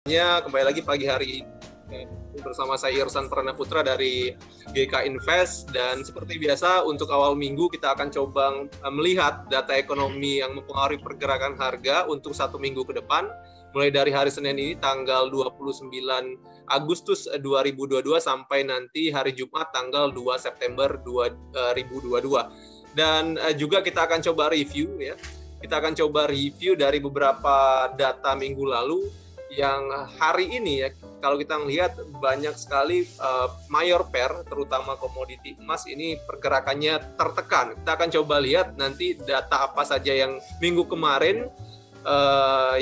Kembali lagi pagi hari ini bersama saya Irsan Pranaputra dari GK Invest, dan seperti biasa untuk awal minggu kita akan coba melihat data ekonomi yang mempengaruhi pergerakan harga untuk satu minggu ke depan, mulai dari hari Senin ini tanggal 29 Agustus 2022 sampai nanti hari Jumat tanggal 2 September 2022. Dan juga kita akan coba review ya. Kita akan coba review dari beberapa data minggu lalu yang hari ini ya, kalau kita melihat banyak sekali mayor pair, terutama komoditi emas ini pergerakannya tertekan. Kita akan coba lihat nanti data apa saja yang minggu kemarin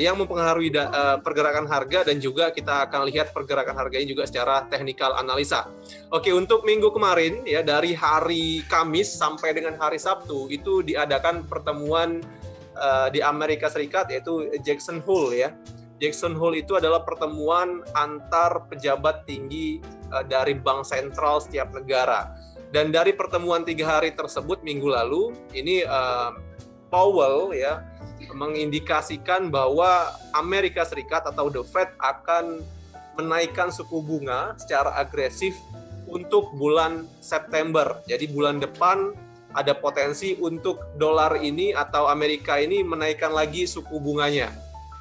yang mempengaruhi pergerakan harga, dan juga kita akan lihat pergerakan harganya juga secara teknikal analisa. Oke, untuk minggu kemarin ya, dari hari Kamis sampai dengan hari Sabtu itu diadakan pertemuan di Amerika Serikat, yaitu Jackson Hole ya. Jackson Hole itu adalah pertemuan antar pejabat tinggi dari bank sentral setiap negara. Dan dari pertemuan 3 hari tersebut minggu lalu, ini Powell ya mengindikasikan bahwa Amerika Serikat atau The Fed akan menaikkan suku bunga secara agresif untuk bulan September. Jadi bulan depan ada potensi untuk dolar ini atau Amerika ini menaikkan lagi suku bunganya.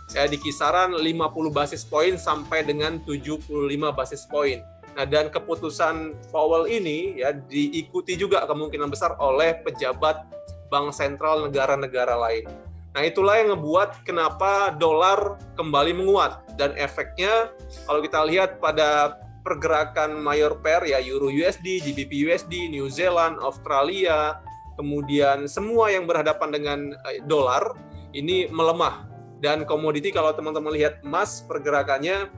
Di kisaran 50 basis poin sampai dengan 75 basis poin. Nah, dan keputusan Powell ini ya diikuti juga kemungkinan besar oleh pejabat bank sentral negara-negara lain. Nah, itulah yang ngebuat kenapa dolar kembali menguat, dan efeknya kalau kita lihat pada pergerakan mayor pair ya, Euro USD, GBP USD, New Zealand, Australia, kemudian semua yang berhadapan dengan dolar ini melemah. Dan komoditi, kalau teman-teman lihat emas, pergerakannya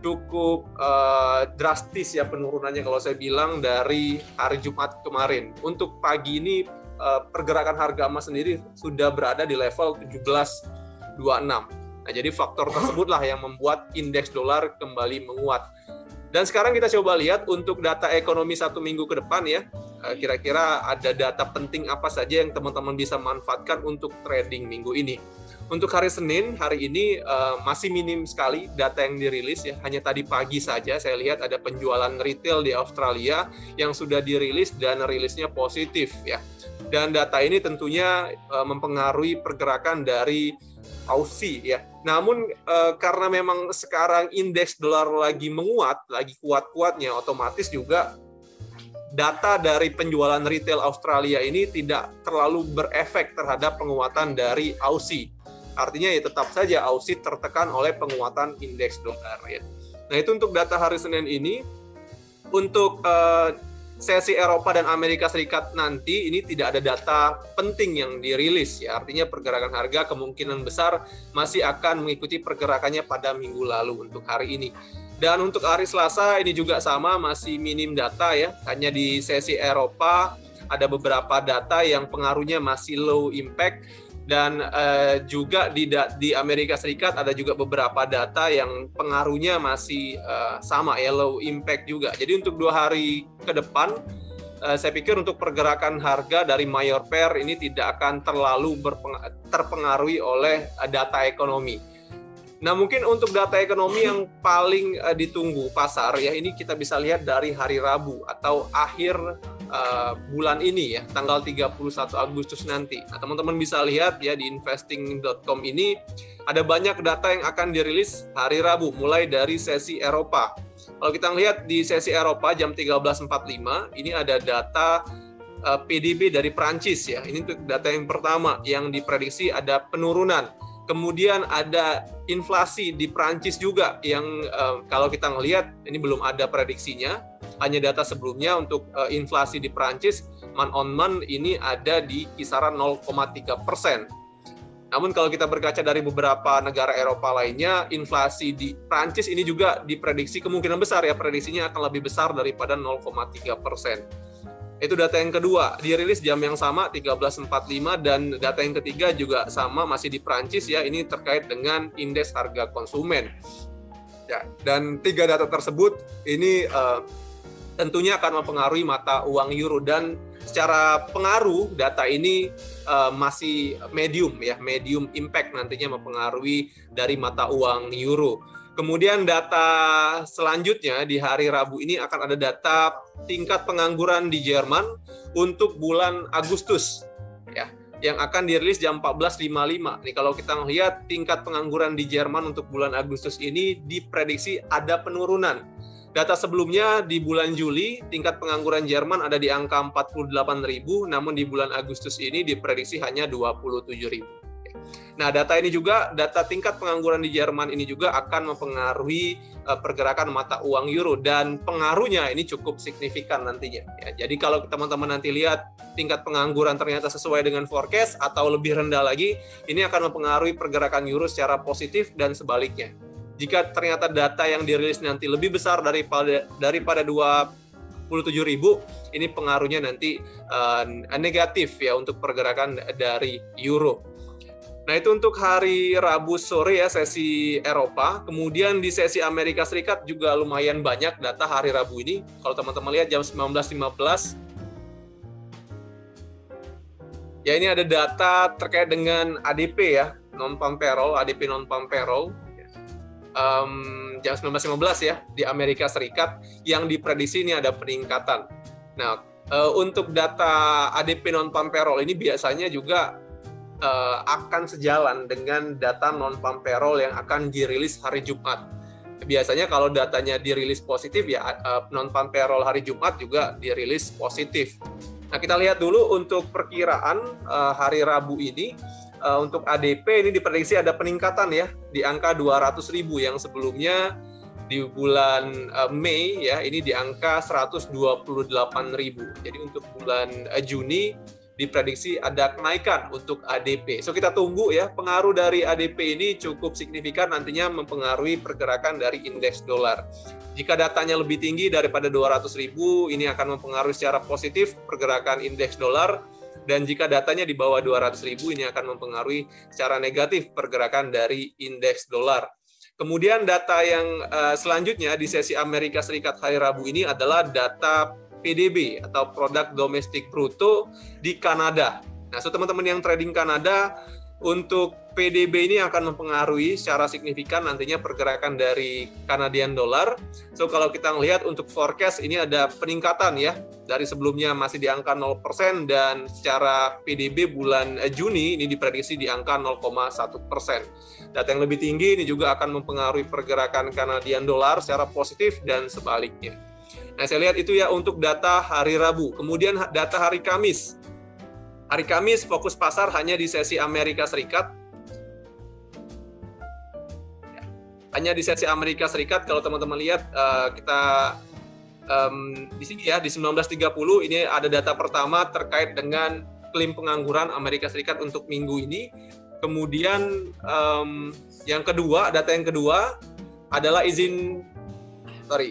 cukup drastis ya penurunannya kalau saya bilang dari hari Jumat kemarin. Untuk pagi ini pergerakan harga emas sendiri sudah berada di level 17.26. Nah, jadi faktor tersebutlah yang membuat indeks dolar kembali menguat. Dan sekarang kita coba lihat untuk data ekonomi satu minggu ke depan ya. Kira-kira ada data penting apa saja yang teman-teman bisa manfaatkan untuk trading minggu ini. Untuk hari Senin, hari ini masih minim sekali data yang dirilis ya. Hanya tadi pagi saja saya lihat ada penjualan retail di Australia yang sudah dirilis dan rilisnya positif ya. Dan data ini tentunya mempengaruhi pergerakan dari Aussie ya. Namun karena memang sekarang indeks dolar lagi menguat, lagi kuat-kuatnya, otomatis juga data dari penjualan retail Australia ini tidak terlalu berefek terhadap penguatan dari Aussie. Artinya ya tetap saja Aussie tertekan oleh penguatan indeks dolar ya. Nah, itu untuk data hari Senin ini. Untuk sesi Eropa dan Amerika Serikat nanti ini tidak ada data penting yang dirilis ya. Artinya pergerakan harga kemungkinan besar masih akan mengikuti pergerakannya pada minggu lalu untuk hari ini. Dan untuk hari Selasa ini juga sama, masih minim data ya. Hanya di sesi Eropa ada beberapa data yang pengaruhnya masih low impact. Dan juga di Amerika Serikat ada juga beberapa data yang pengaruhnya masih sama ya, low impact juga. Jadi untuk 2 hari ke depan, saya pikir untuk pergerakan harga dari mayor pair ini tidak akan terlalu terpengaruhi oleh data ekonomi. Nah, mungkin untuk data ekonomi yang paling ditunggu pasar ya, ini kita bisa lihat dari hari Rabu atau akhir bulan ini ya, tanggal 31 Agustus nanti. Nah, teman-teman bisa lihat ya di investing.com ini ada banyak data yang akan dirilis hari Rabu mulai dari sesi Eropa. Kalau kita lihat di sesi Eropa jam 13.45 ini ada data PDB dari Prancis ya. Ini untuk data yang pertama yang diprediksi ada penurunan. Kemudian ada inflasi di Prancis juga yang kalau kita ngelihat ini belum ada prediksinya, hanya data sebelumnya. Untuk inflasi di Prancis month on month ini ada di kisaran 0,3%. Namun kalau kita berkaca dari beberapa negara Eropa lainnya, inflasi di Prancis ini juga diprediksi kemungkinan besar ya, prediksinya akan lebih besar daripada 0,3%. Itu data yang kedua, dirilis jam yang sama 13.45, dan data yang ketiga juga sama, masih di Prancis ya, ini terkait dengan indeks harga konsumen. Ya, dan 3 data tersebut ini tentunya akan mempengaruhi mata uang euro, dan secara pengaruh data ini masih medium ya, medium impact nantinya mempengaruhi dari mata uang euro. Kemudian data selanjutnya di hari Rabu ini akan ada data tingkat pengangguran di Jerman untuk bulan Agustus, ya, yang akan dirilis jam 14.55. Nih, kalau kita melihat tingkat pengangguran di Jerman untuk bulan Agustus ini diprediksi ada penurunan. Data sebelumnya di bulan Juli, tingkat pengangguran Jerman ada di angka 48.000, namun di bulan Agustus ini diprediksi hanya 27.000. Nah, data ini juga, data tingkat pengangguran di Jerman ini juga akan mempengaruhi pergerakan mata uang euro, dan pengaruhnya ini cukup signifikan nantinya. Ya, jadi kalau teman-teman nanti lihat tingkat pengangguran ternyata sesuai dengan forecast atau lebih rendah lagi, ini akan mempengaruhi pergerakan euro secara positif dan sebaliknya. Jika ternyata data yang dirilis nanti lebih besar daripada 27.000, ini pengaruhnya nanti negatif ya untuk pergerakan dari euro. Nah, itu untuk hari Rabu sore ya, sesi Eropa. Kemudian di sesi Amerika Serikat juga lumayan banyak data hari Rabu ini. Kalau teman-teman lihat jam 19.15, ya ini ada data terkait dengan ADP ya, non-farm payroll, ADP non-farm payroll. Jam 19.15 ya, di Amerika Serikat, yang diprediksi ini ada peningkatan. Nah, untuk data ADP non-farm payroll ini biasanya juga akan sejalan dengan data non-farm payroll yang akan dirilis hari Jumat. Biasanya kalau datanya dirilis positif ya, non-farm payroll hari Jumat juga dirilis positif. Nah, kita lihat dulu untuk perkiraan hari Rabu ini. Untuk ADP ini diprediksi ada peningkatan ya, di angka 200.000 yang sebelumnya di bulan Mei ya, ini di angka 128.000. Jadi untuk bulan Juni diprediksi ada kenaikan untuk ADP. So, kita tunggu ya, pengaruh dari ADP ini cukup signifikan nantinya mempengaruhi pergerakan dari indeks dolar. Jika datanya lebih tinggi daripada 200.000, ini akan mempengaruhi secara positif pergerakan indeks dolar, dan jika datanya di bawah 200.000, ini akan mempengaruhi secara negatif pergerakan dari indeks dolar. Kemudian data yang selanjutnya di sesi Amerika Serikat hari Rabu ini adalah data PDB atau Produk Domestik Bruto di Kanada. Nah, so teman-teman yang trading Kanada, untuk PDB ini akan mempengaruhi secara signifikan nantinya pergerakan dari Canadian dollar. So, kalau kita melihat untuk forecast ini ada peningkatan ya, dari sebelumnya masih di angka 0%, dan secara PDB bulan Juni ini diprediksi di angka 0,1%. Data yang lebih tinggi ini juga akan mempengaruhi pergerakan Canadian dollar secara positif dan sebaliknya. Nah, saya lihat itu ya untuk data hari Rabu. Kemudian data hari Kamis. Hari Kamis fokus pasar hanya di sesi Amerika Serikat. Hanya di sesi Amerika Serikat, kalau teman-teman lihat kita di sini ya, di 19.30 ini ada data pertama terkait dengan klaim pengangguran Amerika Serikat untuk minggu ini. Kemudian data yang kedua adalah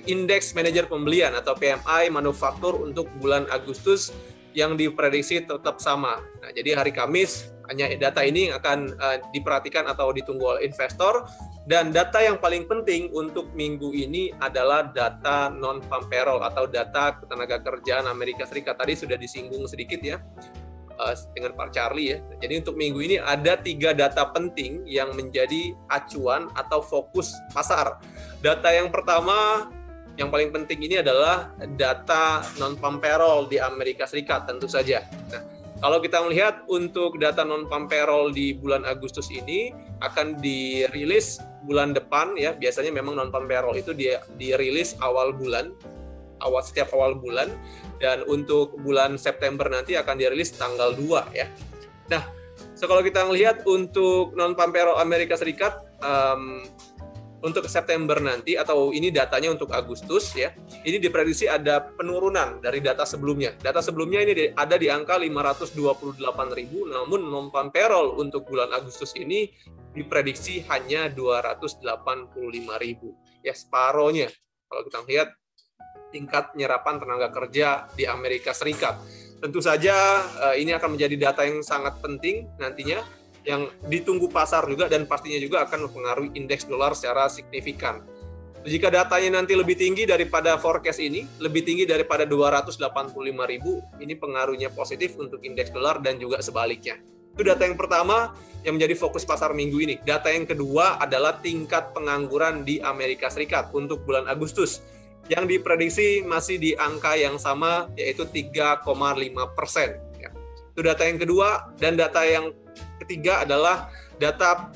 indeks manajer pembelian atau PMI manufaktur untuk bulan Agustus yang diprediksi tetap sama. Nah, jadi hari Kamis hanya data ini akan diperhatikan atau ditunggu oleh investor, dan data yang paling penting untuk minggu ini adalah data non-farm payroll atau data ketenaga kerjaan Amerika Serikat. Tadi sudah disinggung sedikit ya dengan Pak Charlie ya. Jadi untuk minggu ini ada 3 data penting yang menjadi acuan atau fokus pasar. Data yang pertama yang paling penting ini adalah data non-farm payroll di Amerika Serikat tentu saja. Nah, kalau kita melihat untuk data non-farm payroll di bulan Agustus ini akan dirilis bulan depan ya. Biasanya memang non-farm payroll itu dirilis setiap awal bulan, dan untuk bulan September nanti akan dirilis tanggal 2 ya. Nah, kalau kita melihat untuk non-farm payroll Amerika Serikat untuk September nanti, atau ini datanya untuk Agustus ya, ini diprediksi ada penurunan dari data sebelumnya. Data sebelumnya ini ada di angka 528.000, namun non-farm payroll untuk bulan Agustus ini diprediksi hanya 285.000. Ya, separohnya kalau kita lihat tingkat penyerapan tenaga kerja di Amerika Serikat. Tentu saja ini akan menjadi data yang sangat penting nantinya, yang ditunggu pasar juga, dan pastinya juga akan mempengaruhi indeks dolar secara signifikan. Jika datanya nanti lebih tinggi daripada forecast ini, lebih tinggi daripada 285.000, ini pengaruhnya positif untuk indeks dolar dan juga sebaliknya. Itu data yang pertama yang menjadi fokus pasar minggu ini. Data yang kedua adalah tingkat pengangguran di Amerika Serikat untuk bulan Agustus, yang diprediksi masih di angka yang sama, yaitu 3,5%. Ya. Itu data yang kedua. Dan data yang ketiga adalah data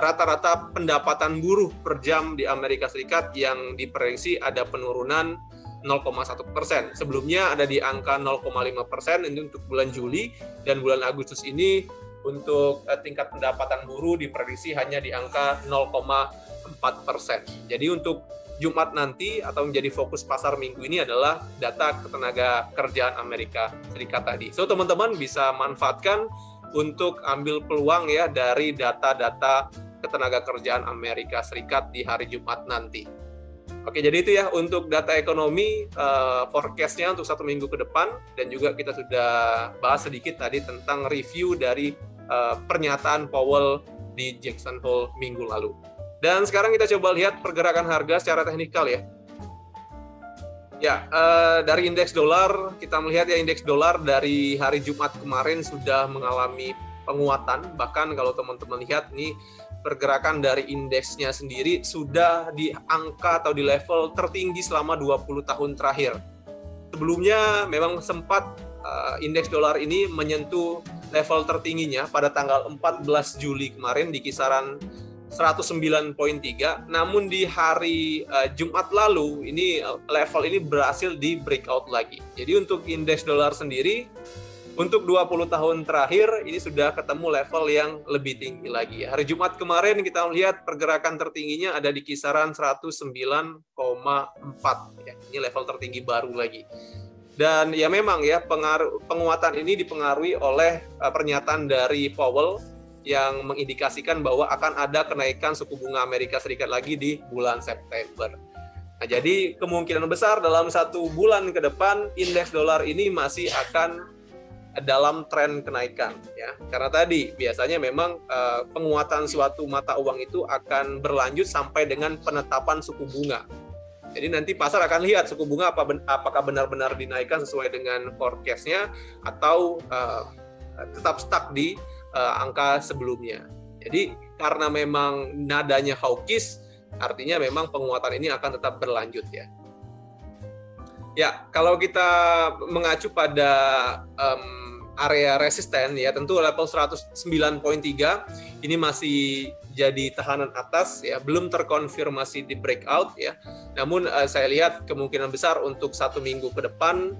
rata-rata pendapatan buruh per jam di Amerika Serikat yang diprediksi ada penurunan 0,1%. Sebelumnya ada di angka 0,5% ini untuk bulan Juli, dan bulan Agustus ini untuk tingkat pendapatan buruh diprediksi hanya di angka 0,4%. Jadi untuk Jumat nanti atau menjadi fokus pasar minggu ini adalah data ketenaga kerjaan Amerika Serikat tadi. So teman-teman bisa manfaatkan untuk ambil peluang ya dari data-data ketenaga kerjaan Amerika Serikat di hari Jumat nanti. Oke, jadi itu ya untuk data ekonomi forecast-nya untuk 1 minggu ke depan, dan juga kita sudah bahas sedikit tadi tentang review dari pernyataan Powell di Jackson Hole minggu lalu. Dan sekarang kita coba lihat pergerakan harga secara teknikal ya. Ya, dari indeks dolar kita melihat ya, indeks dolar dari hari Jumat kemarin sudah mengalami penguatan. Bahkan kalau teman-teman lihat nih, pergerakan dari indeksnya sendiri sudah di angka atau di level tertinggi selama 20 tahun terakhir. Sebelumnya memang sempat indeks dolar ini menyentuh level tertingginya pada tanggal 14 Juli kemarin di kisaran 109,3. Namun di hari Jumat lalu ini level ini berhasil di breakout lagi. Jadi untuk indeks dolar sendiri untuk 20 tahun terakhir ini sudah ketemu level yang lebih tinggi lagi. Hari Jumat kemarin kita melihat pergerakan tertingginya ada di kisaran 109,4. Ya, ini level tertinggi baru lagi. Dan ya memang ya penguatan ini dipengaruhi oleh pernyataan dari Powell yang mengindikasikan bahwa akan ada kenaikan suku bunga Amerika Serikat lagi di bulan September. Nah, jadi kemungkinan besar dalam 1 bulan ke depan indeks dolar ini masih akan dalam tren kenaikan ya, karena tadi biasanya memang penguatan suatu mata uang itu akan berlanjut sampai dengan penetapan suku bunga. Jadi nanti pasar akan lihat suku bunga apakah benar-benar dinaikkan sesuai dengan forecast-nya atau tetap stuck di angka sebelumnya. Jadi karena memang nadanya hawkish, artinya memang penguatan ini akan tetap berlanjut ya. Ya, kalau kita mengacu pada area resisten ya, tentu level 109,3 ini masih jadi tahanan atas ya, belum terkonfirmasi di breakout ya. Namun saya lihat kemungkinan besar untuk 1 minggu ke depan,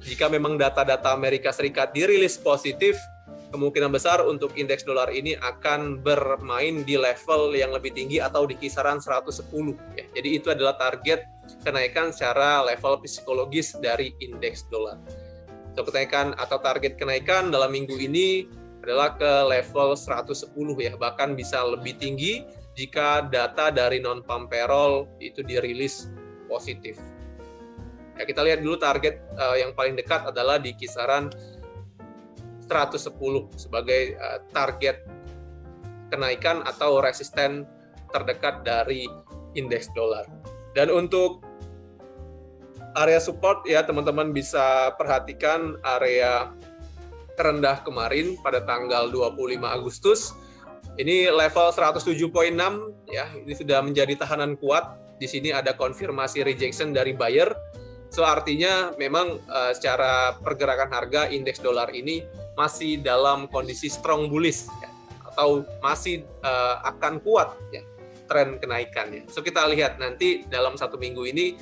jika memang data-data Amerika Serikat dirilis positif, kemungkinan besar untuk indeks dolar ini akan bermain di level yang lebih tinggi atau di kisaran 110 ya. Jadi itu adalah target kenaikan secara level psikologis dari indeks dolar. So, kenaikan atau target kenaikan dalam minggu ini adalah ke level 110 ya, bahkan bisa lebih tinggi jika data dari non-farm payroll itu dirilis positif. Ya, kita lihat dulu target yang paling dekat adalah di kisaran 110 sebagai target kenaikan atau resisten terdekat dari indeks dolar. Dan untuk area support ya, teman-teman bisa perhatikan area terendah kemarin pada tanggal 25 Agustus. Ini level 107,6 ya, ini sudah menjadi tahanan kuat. Di sini ada konfirmasi rejection dari buyer. So artinya memang secara pergerakan harga indeks dolar ini masih dalam kondisi strong bullish ya, atau masih akan kuat ya tren kenaikannya. So kita lihat nanti dalam 1 minggu ini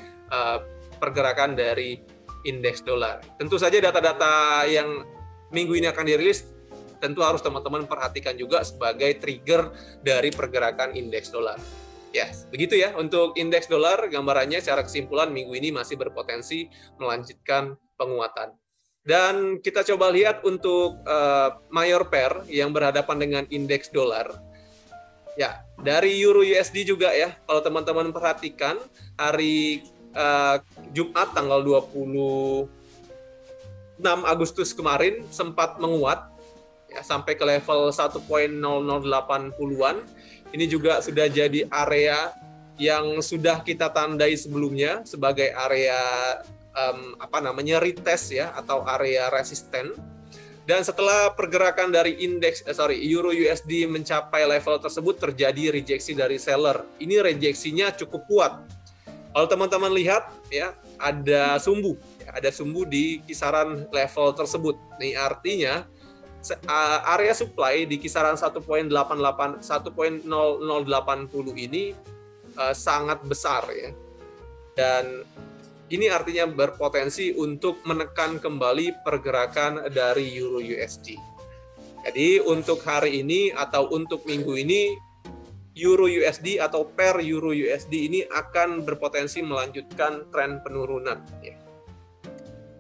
pergerakan dari indeks dolar. Tentu saja data-data yang minggu ini akan dirilis tentu harus teman-teman perhatikan juga sebagai trigger dari pergerakan indeks dolar. Yes, begitu ya untuk indeks dolar, gambarannya secara kesimpulan minggu ini masih berpotensi melanjutkan penguatan. Dan kita coba lihat untuk mayor pair yang berhadapan dengan indeks dolar. Ya, dari Euro USD juga ya, kalau teman-teman perhatikan hari Jumat tanggal 26 Agustus kemarin sempat menguat ya, sampai ke level 1.0080-an. Ini juga sudah jadi area yang sudah kita tandai sebelumnya sebagai area retest ya atau area resisten. Dan setelah pergerakan dari Euro USD mencapai level tersebut, terjadi rejeksi dari seller. Ini rejeksinya cukup kuat. Kalau teman-teman lihat ya, ada sumbu di kisaran level tersebut. Ini artinya area supply di kisaran 1.0080 ini sangat besar ya. Dan ini artinya berpotensi untuk menekan kembali pergerakan dari Euro USD. Jadi untuk hari ini atau untuk minggu ini, Euro USD atau per Euro USD ini akan berpotensi melanjutkan tren penurunan.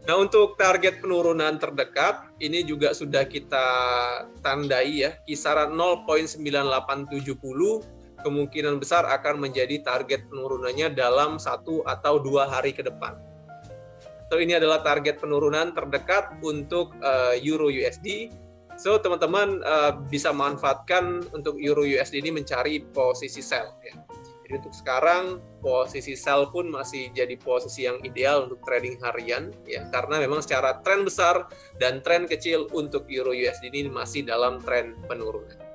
Nah, untuk target penurunan terdekat, ini juga sudah kita tandai ya, kisaran 0.9870 kemungkinan besar akan menjadi target penurunannya dalam 1 atau 2 hari ke depan. So, ini adalah target penurunan terdekat untuk Euro USD. So, teman-teman bisa manfaatkan untuk Euro USD ini mencari posisi sell. Ya. Jadi untuk sekarang, posisi sell pun masih jadi posisi yang ideal untuk trading harian, ya, karena memang secara tren besar dan tren kecil untuk Euro USD ini masih dalam tren penurunan.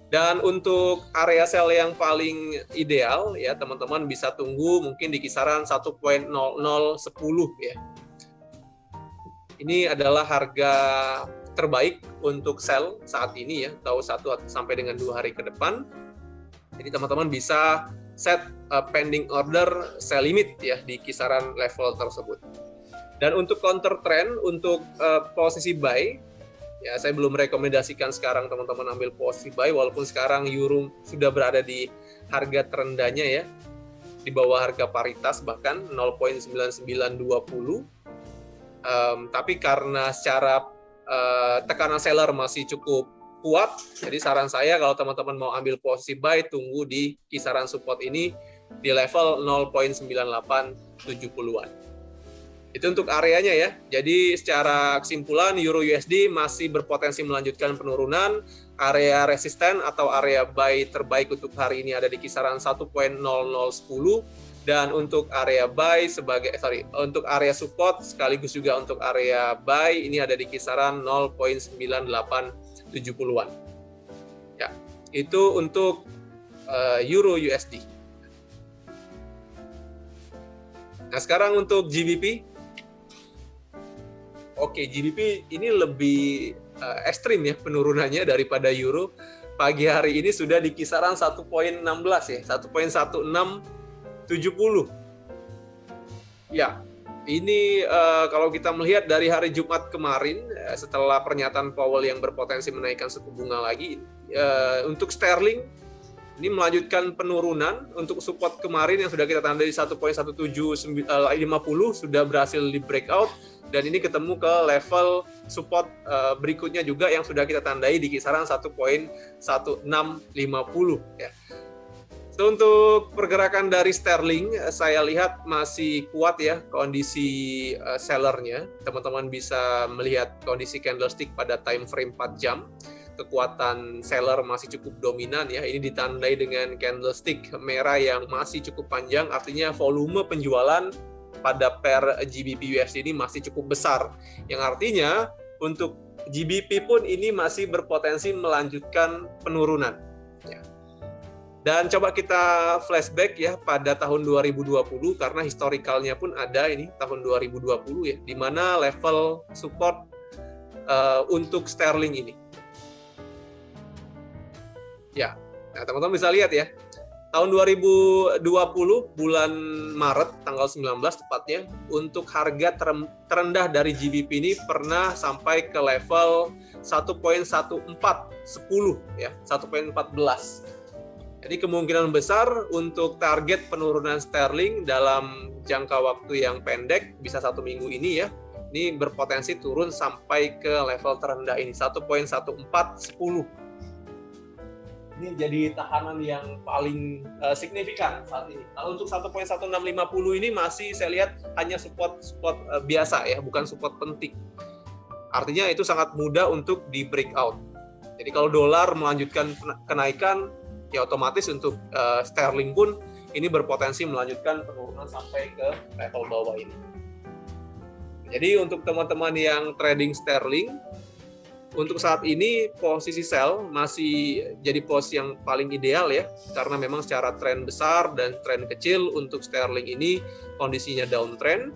Dan untuk area sell yang paling ideal, ya teman-teman bisa tunggu mungkin di kisaran 1.0010 ya. Ini adalah harga terbaik untuk sell saat ini ya, atau 1 sampai dengan 2 hari ke depan. Jadi teman-teman bisa set pending order sell limit ya di kisaran level tersebut. Dan untuk counter trend, untuk posisi buy, ya, saya belum rekomendasikan sekarang teman-teman ambil posisi buy, walaupun sekarang euro sudah berada di harga terendahnya ya, di bawah harga paritas bahkan 0.9920. Tapi karena secara tekanan seller masih cukup kuat, jadi saran saya kalau teman-teman mau ambil posisi buy, tunggu di kisaran support ini di level 0.9870-an. Itu untuk areanya ya. Jadi secara kesimpulan Euro USD masih berpotensi melanjutkan penurunan. Area resisten atau area buy terbaik untuk hari ini ada di kisaran 1.0010, dan untuk area buy untuk area support sekaligus juga untuk area buy ini ada di kisaran 0.9870-an. Ya, itu untuk Euro USD. Nah, sekarang untuk GBP. Oke, GBP ini lebih ekstrim ya penurunannya daripada euro. Pagi hari ini sudah di kisaran 1.16 ya, 1.1670. Ya, ini kalau kita melihat dari hari Jumat kemarin, setelah pernyataan Powell yang berpotensi menaikkan suku bunga lagi, untuk sterling ini melanjutkan penurunan. Untuk support kemarin yang sudah kita tandai di 1.1750 sudah berhasil di breakout. Dan ini ketemu ke level support berikutnya juga yang sudah kita tandai di kisaran 1.1650 ya. So, untuk pergerakan dari sterling saya lihat masih kuat ya kondisi sellernya. Teman-teman bisa melihat kondisi candlestick pada time frame 4 jam. Kekuatan seller masih cukup dominan ya. Ini ditandai dengan candlestick merah yang masih cukup panjang, artinya volume penjualan pada per GBP USD ini masih cukup besar, yang artinya untuk GBP pun ini masih berpotensi melanjutkan penurunan. Ya. Dan coba kita flashback ya pada tahun 2020, karena historikalnya pun ada ini tahun 2020 ya, di mana level support untuk sterling ini. Ya, nah, teman-teman bisa lihat ya. Tahun 2020 bulan Maret tanggal 19 tepatnya, untuk harga terendah dari GBP ini pernah sampai ke level 1.1410 ya, 1.14. Jadi kemungkinan besar untuk target penurunan sterling dalam jangka waktu yang pendek bisa 1 minggu ini ya. Ini berpotensi turun sampai ke level terendah ini 1.1410. Ini jadi tahanan yang paling signifikan saat ini. Kalau untuk 1.1650 ini masih saya lihat hanya support biasa ya, bukan support penting. Artinya itu sangat mudah untuk di breakout. Jadi kalau dolar melanjutkan kenaikan, ya otomatis untuk sterling pun ini berpotensi melanjutkan penurunan sampai ke level bawah ini. Jadi untuk teman-teman yang trading sterling, untuk saat ini posisi sell masih jadi posisi yang paling ideal ya, karena memang secara tren besar dan tren kecil untuk sterling ini kondisinya downtrend.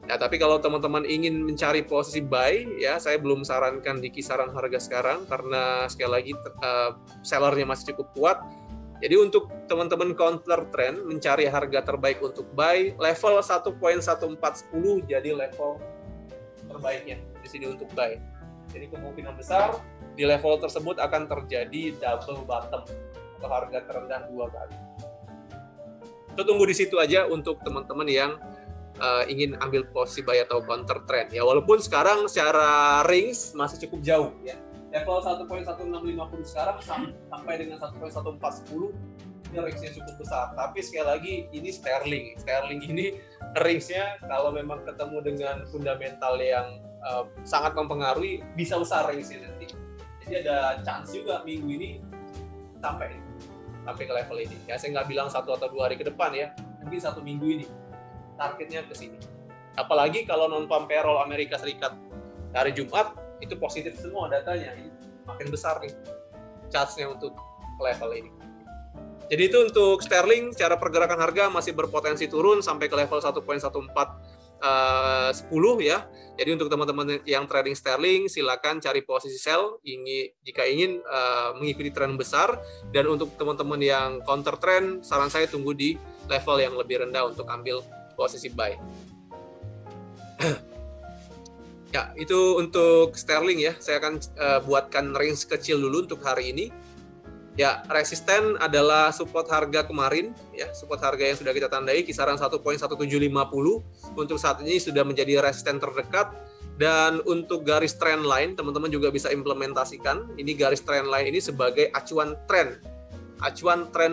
Ya, tapi kalau teman-teman ingin mencari posisi buy, ya saya belum sarankan di kisaran harga sekarang karena sekali lagi sellernya masih cukup kuat. Jadi untuk teman-teman counter trend mencari harga terbaik untuk buy, level 1.1410 jadi level terbaiknya di sini untuk buy. Jadi kemungkinan besar di level tersebut akan terjadi double bottom atau harga terendah 2 kali. Kita tunggu di situ aja untuk teman-teman yang ingin ambil posisi buy atau counter trend. Ya walaupun sekarang secara range masih cukup jauh ya. Level 1.1650 sekarang sampai dengan 1.1410 ini range-nya cukup besar. Tapi sekali lagi ini sterling. Sterling ini range-nya kalau memang ketemu dengan fundamental yang sangat mempengaruhi bisa besar range-nya nanti. Jadi ada chance juga minggu ini sampai ke level ini. Ya saya nggak bilang 1 atau 2 hari ke depan ya, mungkin 1 minggu ini targetnya ke sini. Apalagi kalau non-farm payroll Amerika Serikat hari Jumat itu positif semua datanya, ini makin besar nih chance-nya untuk level ini. Jadi itu untuk sterling, cara pergerakan harga masih berpotensi turun sampai ke level 1.1410 ya. Jadi untuk teman-teman yang trading sterling silakan cari posisi sell jika ingin mengikuti tren besar, dan untuk teman-teman yang counter trend saran saya tunggu di level yang lebih rendah untuk ambil posisi buy. Ya, itu untuk sterling ya. Saya akan buatkan range kecil dulu untuk hari ini. Ya, resisten adalah support harga kemarin ya, support harga yang sudah kita tandai kisaran 1.1750 untuk saat ini sudah menjadi resisten terdekat. Dan untuk garis trend line teman-teman juga bisa implementasikan ini garis trend line ini sebagai acuan tren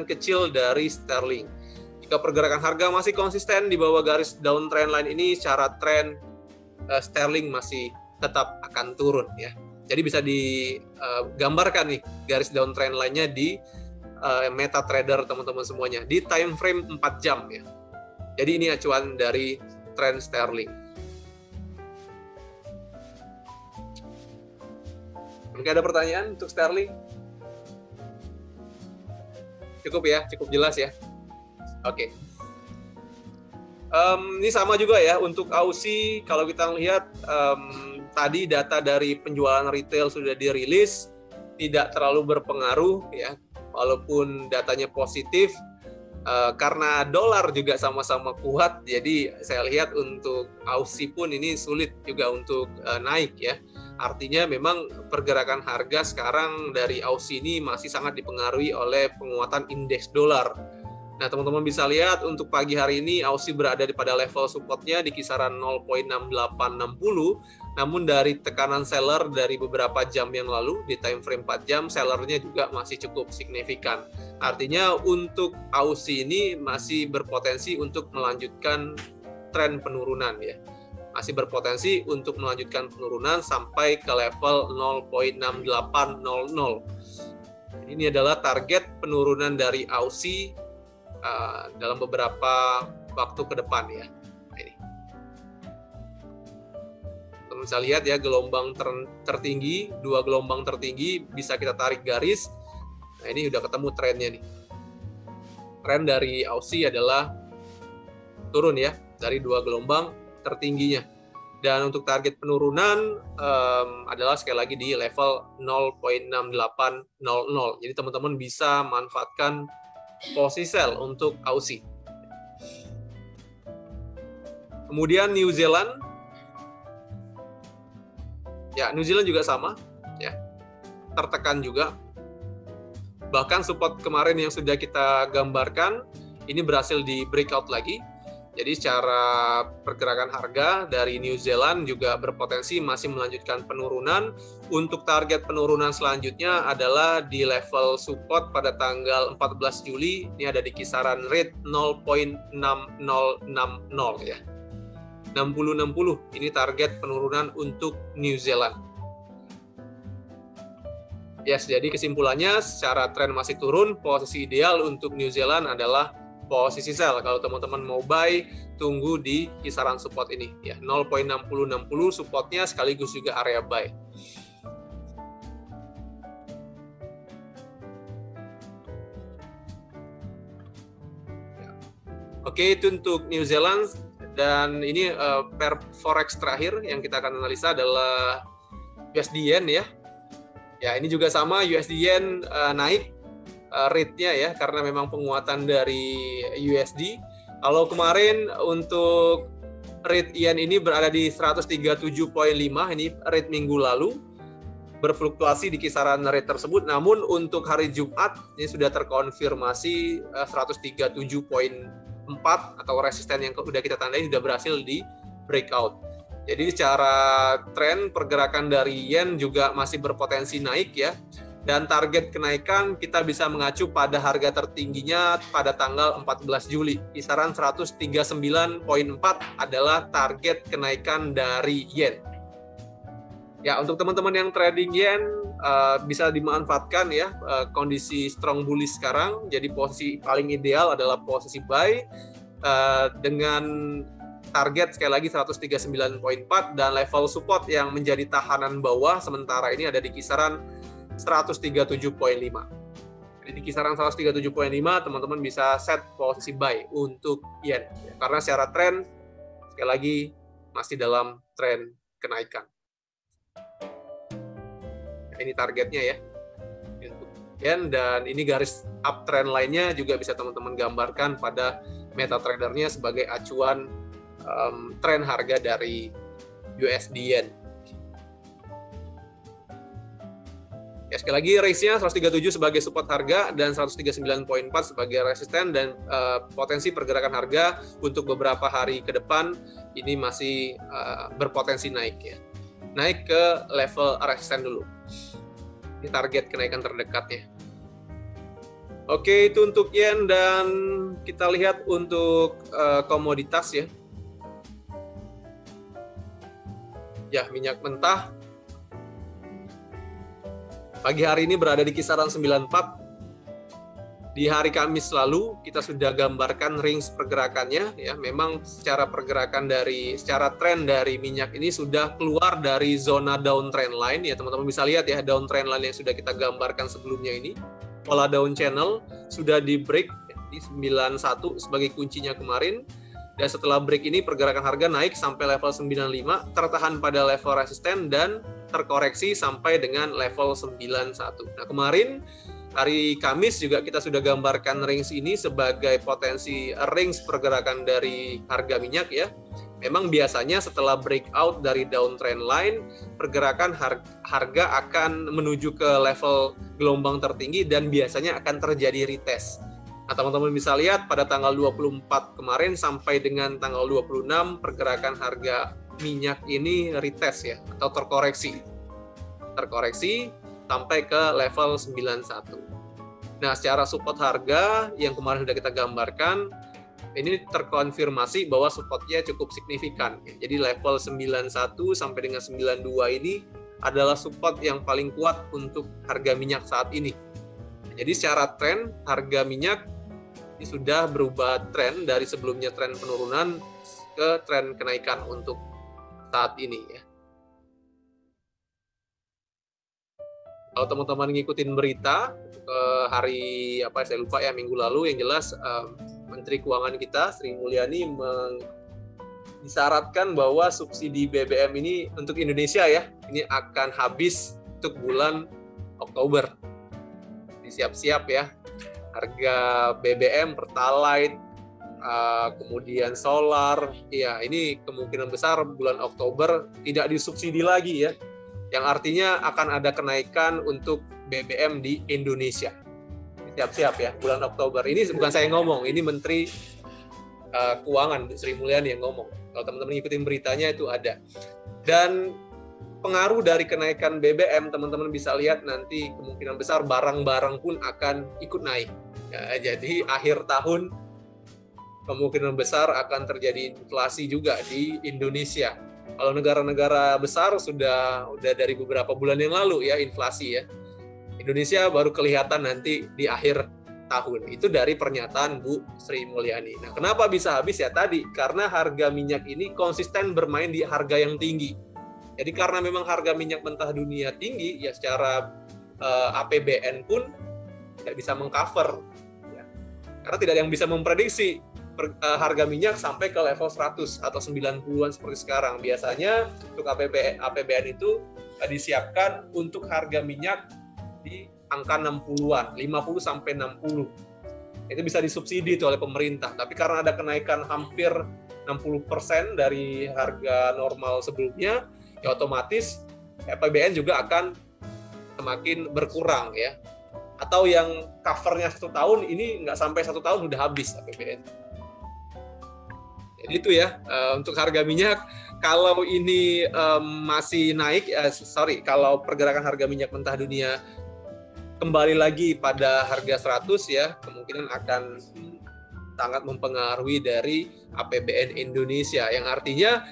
kecil dari sterling. Jika pergerakan harga masih konsisten di bawah garis downtrend line ini, secara tren sterling masih tetap akan turun ya. Jadi bisa digambarkan nih garis downtrend lainnya di MetaTrader teman-teman semuanya di time frame 4 jam ya. Jadi ini acuan dari tren sterling. Mungkin ada pertanyaan untuk sterling? Cukup ya, cukup jelas ya. Oke. Ini sama juga ya untuk Aussie. Kalau kita lihat tadi data dari penjualan retail sudah dirilis, tidak terlalu berpengaruh ya, walaupun datanya positif karena dolar juga sama-sama kuat. Jadi saya lihat untuk Aussie pun ini sulit juga untuk naik ya. Artinya memang pergerakan harga sekarang dari Aussie ini masih sangat dipengaruhi oleh penguatan indeks dolar. Nah, teman-teman bisa lihat untuk pagi hari ini Aussie berada pada level supportnya di kisaran 0.6860. Namun dari tekanan seller dari beberapa jam yang lalu di time frame 4 jam, sellernya juga masih cukup signifikan. Artinya untuk Aussie ini masih berpotensi untuk melanjutkan tren penurunan ya. Masih berpotensi untuk melanjutkan penurunan sampai ke level 0.6800. Ini adalah target penurunan dari Aussie dalam beberapa waktu ke depan ya. Ini teman bisa lihat ya, gelombang tertinggi, 2 gelombang tertinggi bisa kita tarik garis. Nah ini udah ketemu trennya nih. Tren dari Aussie adalah turun ya dari 2 gelombang tertingginya. Dan untuk target penurunan adalah sekali lagi di level 0.6800. Jadi teman-teman bisa manfaatkan posisi sell untuk Aussie. Kemudian New Zealand. Ya, New Zealand juga sama ya. Tertekan juga. Bahkan support kemarin yang sudah kita gambarkan ini berhasil di breakout lagi. Jadi secara pergerakan harga dari New Zealand juga berpotensi masih melanjutkan penurunan. Untuk target penurunan selanjutnya adalah di level support pada tanggal 14 Juli. Ini ada di kisaran rate 0.6060 ya. 6060 ini target penurunan untuk New Zealand. Yes, jadi kesimpulannya secara tren masih turun, posisi ideal untuk New Zealand adalah posisi sell. Kalau teman-teman mau buy, tunggu di kisaran support ini ya, 0.6060 supportnya sekaligus juga area buy. Oke, itu untuk New Zealand, dan ini per forex terakhir yang kita akan analisa adalah USD Yen ya. Ya, ini juga sama, USD Yen naik rate-nya ya, karena memang penguatan dari USD. Kalau kemarin untuk rate Yen ini berada di 137,5, ini rate minggu lalu, berfluktuasi di kisaran rate tersebut. Namun untuk hari Jumat ini sudah terkonfirmasi 137,4 atau resisten yang sudah kita tandai sudah berhasil di breakout. Jadi secara tren pergerakan dari yen juga masih berpotensi naik ya. Dan target kenaikan kita bisa mengacu pada harga tertingginya pada tanggal 14 Juli. Kisaran 139,4 adalah target kenaikan dari yen. Ya, untuk teman-teman yang trading yen bisa dimanfaatkan ya kondisi strong bullish sekarang. Jadi posisi paling ideal adalah posisi buy dengan target sekali lagi 139,4 dan level support yang menjadi tahanan bawah sementara ini ada di kisaran 137,5. Jadi di kisaran 137,5 teman-teman bisa set posisi buy untuk yen ya, karena secara tren sekali lagi masih dalam tren kenaikan. Nah, ini targetnya ya untuk yen, dan ini garis uptrend lainnya juga bisa teman-teman gambarkan pada MetaTrader-nya sebagai acuan tren harga dari USD Yen. Ya, sekali lagi range-nya 137 sebagai support harga dan 139,4 sebagai resisten, dan potensi pergerakan harga untuk beberapa hari ke depan ini masih berpotensi naik ya. Naik ke level resisten dulu. Ini target kenaikan terdekatnya. Oke, itu untuk yen, dan kita lihat untuk komoditas ya. Ya, minyak mentah pagi hari ini berada di kisaran 94. Di hari Kamis lalu kita sudah gambarkan range pergerakannya ya. Memang secara tren dari minyak ini sudah keluar dari zona downtrend line ya. Teman-teman bisa lihat ya, downtrend line yang sudah kita gambarkan sebelumnya ini. Pola down channel sudah di break ya, di 91 sebagai kuncinya kemarin. Dan setelah break ini pergerakan harga naik sampai level 95, tertahan pada level resisten dan terkoreksi sampai dengan level 91. Nah, kemarin hari Kamis juga kita sudah gambarkan range ini sebagai potensi range pergerakan dari harga minyak ya. Memang biasanya setelah breakout dari downtrend line, pergerakan harga akan menuju ke level gelombang tertinggi dan biasanya akan terjadi retest. Nah, teman-teman bisa lihat pada tanggal 24 kemarin sampai dengan tanggal 26 pergerakan harga minyak ini retest ya, atau terkoreksi sampai ke level 91. Nah, secara support harga yang kemarin sudah kita gambarkan, ini terkonfirmasi bahwa supportnya cukup signifikan. Jadi level 91 sampai dengan 92 ini adalah support yang paling kuat untuk harga minyak saat ini. Jadi secara tren harga minyak ini sudah berubah tren dari sebelumnya tren penurunan ke tren kenaikan untuk saat ini ya. Kalau teman-teman ngikutin berita hari saya lupa ya, minggu lalu, yang jelas Menteri Keuangan kita Sri Mulyani disyaratkan bahwa subsidi BBM ini untuk Indonesia ya, ini akan habis untuk bulan Oktober. Siap-siap ya, harga BBM, Pertalite, kemudian solar, ya ini kemungkinan besar bulan Oktober tidak disubsidi lagi ya, yang artinya akan ada kenaikan untuk BBM di Indonesia. Siap-siap ya, bulan Oktober. Ini bukan saya ngomong, ini Menteri Keuangan Sri Mulyani yang ngomong. Kalau teman-teman ngikutin beritanya itu ada. Dan pengaruh dari kenaikan BBM, teman-teman bisa lihat nanti kemungkinan besar barang-barang pun akan ikut naik. Ya, jadi akhir tahun kemungkinan besar akan terjadi inflasi juga di Indonesia. Kalau negara-negara besar sudah dari beberapa bulan yang lalu ya inflasi ya. Indonesia baru kelihatan nanti di akhir tahun. Itu dari pernyataan Bu Sri Mulyani. Nah, kenapa bisa habis ya tadi? Karena harga minyak ini konsisten bermain di harga yang tinggi. Jadi karena memang harga minyak mentah dunia tinggi, ya secara APBN pun tidak bisa mengcover. Ya. Karena tidak ada yang bisa memprediksi harga minyak sampai ke level 100 atau 90-an seperti sekarang. Biasanya untuk APBN itu disiapkan untuk harga minyak di angka 60-an, 50 sampai 60. Itu bisa disubsidi oleh pemerintah. Tapi karena ada kenaikan hampir 60% dari harga normal sebelumnya, ya otomatis APBN juga akan semakin berkurang ya. Atau yang covernya 1 tahun, ini nggak sampai 1 tahun udah habis APBN. Jadi itu ya untuk harga minyak. Kalau ini masih naik, kalau pergerakan harga minyak mentah dunia kembali lagi pada harga 100 ya, kemungkinan akan sangat mempengaruhi dari APBN Indonesia, yang artinya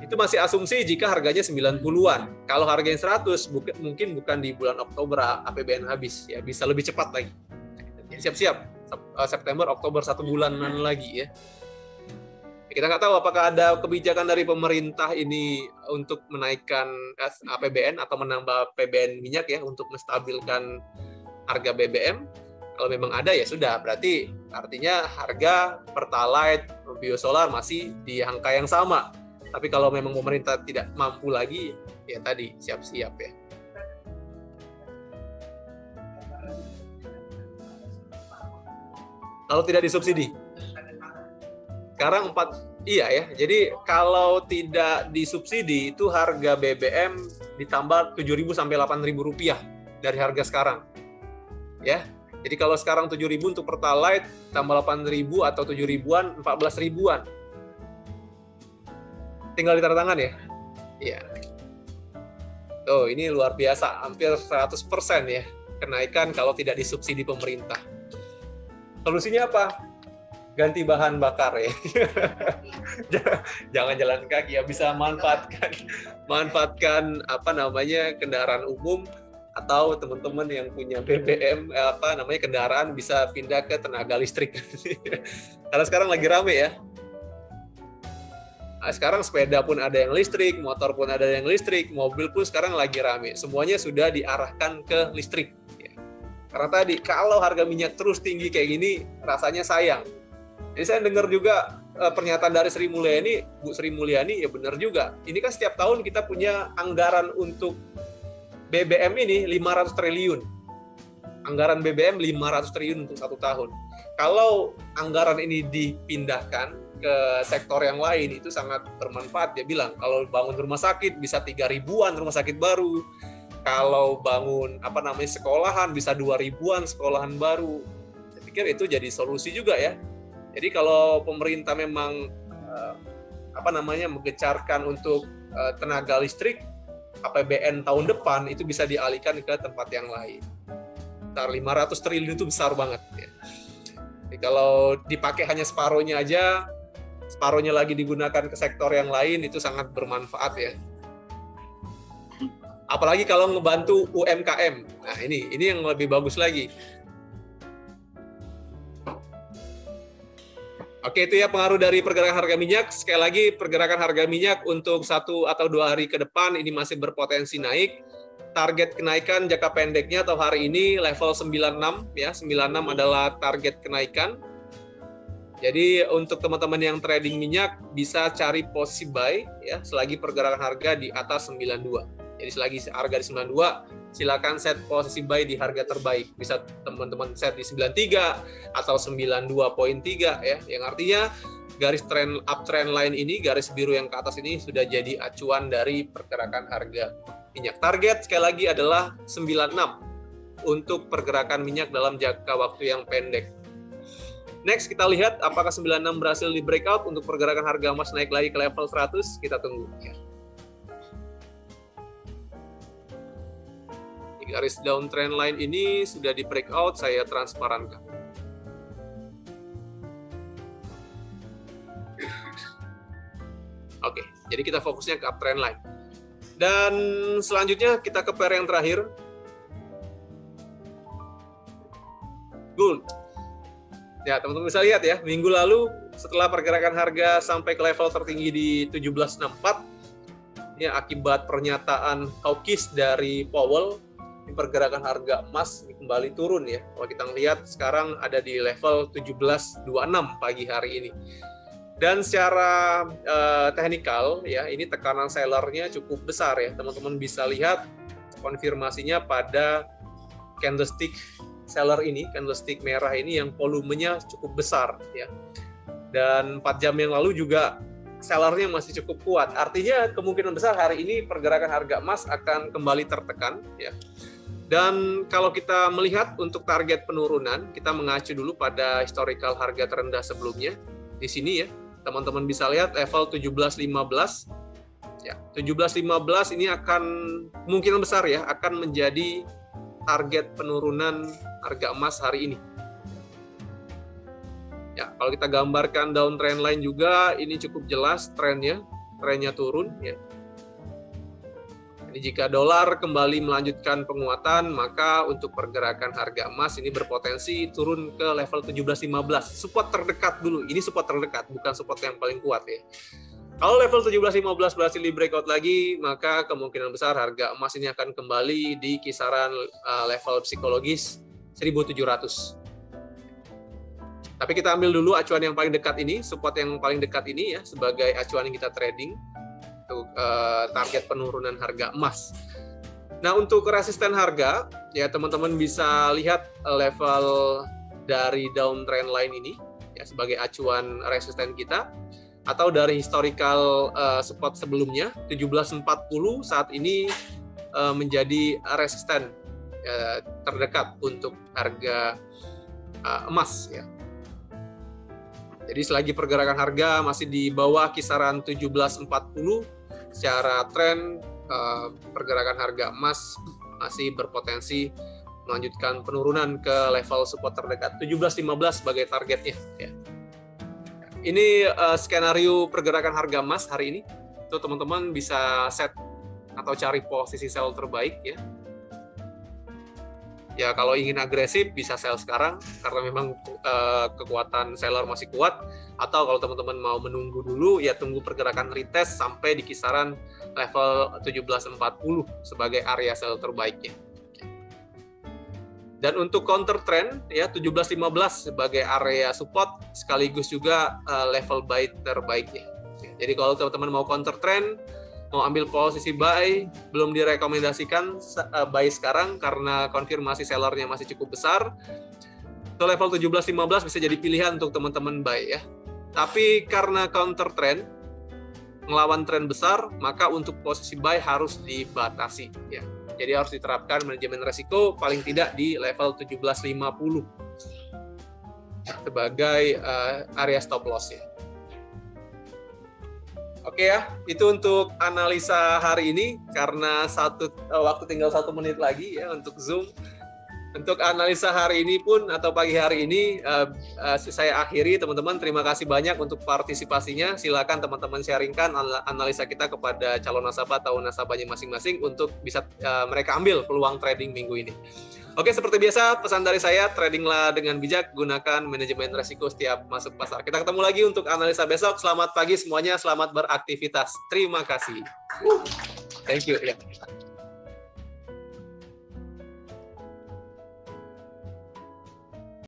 itu masih asumsi jika harganya 90-an. Kalau harganya 100, mungkin bukan di bulan Oktober APBN habis, ya bisa lebih cepat lagi. Siap-siap, September, Oktober, 1 bulanan lagi ya. Kita nggak tahu apakah ada kebijakan dari pemerintah ini untuk menaikkan APBN atau menambah APBN minyak ya untuk menstabilkan harga BBM. Kalau memang ada ya sudah, berarti artinya harga Pertalite, biosolar masih di angka yang sama. Tapi kalau memang pemerintah tidak mampu lagi, ya tadi siap-siap ya. Kalau tidak disubsidi. Sekarang iya ya. Jadi kalau tidak disubsidi itu harga BBM ditambah 7.000 sampai 8.000 rupiah dari harga sekarang. Ya. Jadi kalau sekarang 7.000 untuk Pertalite tambah 8.000 atau 7.000-an 14.000-an. Tinggal ditanda tangan ya. Iya. Tuh, ini luar biasa, hampir 100% ya kenaikan kalau tidak disubsidi pemerintah. Solusinya apa? Ganti bahan bakar ya. Jangan jalan kaki ya, bisa manfaatkan kendaraan umum, atau teman-teman yang punya BBM kendaraan bisa pindah ke tenaga listrik. Karena sekarang lagi rame ya. Sekarang sepeda pun ada yang listrik, motor pun ada yang listrik, mobil pun sekarang lagi rame. Semuanya sudah diarahkan ke listrik. Karena tadi kalau harga minyak terus tinggi kayak gini, rasanya sayang. Jadi saya dengar juga pernyataan dari Bu Sri Mulyani, ya benar juga. Ini kan setiap tahun kita punya anggaran untuk BBM ini 500 triliun. Anggaran BBM 500 triliun untuk 1 tahun. Kalau anggaran ini dipindahkan ke sektor yang lain, itu sangat bermanfaat. Dia bilang kalau bangun rumah sakit bisa 3.000-an rumah sakit baru, kalau bangun sekolahan bisa 2.000-an sekolahan baru. Saya pikir itu jadi solusi juga ya. Jadi kalau pemerintah memang menggencarkan untuk tenaga listrik, APBN tahun depan itu bisa dialihkan ke tempat yang lain. 500 triliun itu besar banget ya. Jadi kalau dipakai hanya separuhnya aja, separuhnya lagi digunakan ke sektor yang lain, itu sangat bermanfaat ya. Apalagi kalau ngebantu UMKM. Nah, ini yang lebih bagus lagi. Oke, itu ya pengaruh dari pergerakan harga minyak. Sekali lagi, pergerakan harga minyak untuk 1 atau 2 hari ke depan ini masih berpotensi naik. Target kenaikan jangka pendeknya atau hari ini level 96 ya. 96 adalah target kenaikan. Jadi untuk teman-teman yang trading minyak bisa cari posisi buy ya selagi pergerakan harga di atas 92. Jadi selagi harga di 92, silakan set posisi buy di harga terbaik. Bisa teman-teman set di 93 atau 92.3 ya. Yang artinya garis uptrend line ini, garis biru yang ke atas ini sudah jadi acuan dari pergerakan harga minyak. Target sekali lagi adalah 96 untuk pergerakan minyak dalam jangka waktu yang pendek. Next, kita lihat apakah 96 berhasil di breakout untuk pergerakan harga emas naik lagi ke level 100. Kita tunggu ya. Di garis downtrend line ini sudah di breakout, saya transparankan. Oke, jadi kita fokusnya ke uptrend line. Dan selanjutnya kita ke pair yang terakhir. Gold. Ya, teman-teman bisa lihat ya, minggu lalu setelah pergerakan harga sampai ke level tertinggi di 1764, ya akibat pernyataan hawkish dari Powell, pergerakan harga emas kembali turun ya. Kalau kita lihat sekarang ada di level 17.26 pagi hari ini. Dan secara teknikal ya, ini tekanan sellernya cukup besar ya. Teman-teman bisa lihat konfirmasinya pada candlestick seller ini, candlestick merah ini yang volumenya cukup besar ya. Dan 4 jam yang lalu juga sellernya masih cukup kuat. Artinya kemungkinan besar hari ini pergerakan harga emas akan kembali tertekan ya. Dan kalau kita melihat untuk target penurunan, kita mengacu dulu pada historical harga terendah sebelumnya. Di sini ya, teman-teman bisa lihat level 17.15. Ya, 17.15 ini akan kemungkinan besar ya akan menjadi target penurunan harga emas hari ini. Ya, kalau kita gambarkan downtrend line juga, ini cukup jelas trennya turun ya. Jadi jika dolar kembali melanjutkan penguatan, maka untuk pergerakan harga emas ini berpotensi turun ke level 17.15. Support terdekat dulu, ini support terdekat, bukan support yang paling kuat ya. Kalau level 17.15 berhasil di breakout lagi, maka kemungkinan besar harga emas ini akan kembali di kisaran level psikologis 1.700. Tapi kita ambil dulu acuan yang paling dekat ini, support yang paling dekat ini ya, sebagai acuan yang kita trading. Target penurunan harga emas. Nah, untuk resisten harga, ya teman-teman bisa lihat level dari downtrend line ini ya sebagai acuan resisten kita, atau dari historical support sebelumnya 1740 saat ini menjadi resisten terdekat untuk harga emas ya. Jadi selagi pergerakan harga masih di bawah kisaran 1740, secara tren pergerakan harga emas masih berpotensi melanjutkan penurunan ke level support terdekat 17.15 sebagai targetnya ya. Ini skenario pergerakan harga emas hari ini. Itu teman-teman bisa set atau cari posisi sell terbaik ya. Ya kalau ingin agresif bisa sell sekarang karena memang kekuatan seller masih kuat, atau kalau teman-teman mau menunggu dulu ya tunggu pergerakan retest sampai di kisaran level 1740 sebagai area sell terbaiknya. Dan untuk counter trend ya 17.15 sebagai area support sekaligus juga level buy terbaiknya. Jadi kalau teman-teman mau counter trend, mau ambil posisi buy, belum direkomendasikan buy sekarang karena konfirmasi sellernya masih cukup besar. Itu level 17.15 bisa jadi pilihan untuk teman-teman buy ya. Tapi karena counter trend, melawan tren besar, maka untuk posisi buy harus dibatasi ya. Jadi harus diterapkan manajemen resiko paling tidak di level 17.50 sebagai area stop loss ya. Oke ya, itu untuk analisa hari ini karena waktu tinggal 1 menit lagi ya untuk Zoom. Untuk analisa hari ini pun atau pagi hari ini saya akhiri teman-teman. Terima kasih banyak untuk partisipasinya. Silakan teman-teman sharingkan analisa kita kepada calon nasabah atau nasabahnya masing-masing untuk bisa mereka ambil peluang trading minggu ini. Oke, seperti biasa pesan dari saya, tradinglah dengan bijak, gunakan manajemen resiko setiap masuk pasar. Kita ketemu lagi untuk analisa besok. Selamat pagi semuanya, selamat beraktivitas. Terima kasih. Thank you. Ya.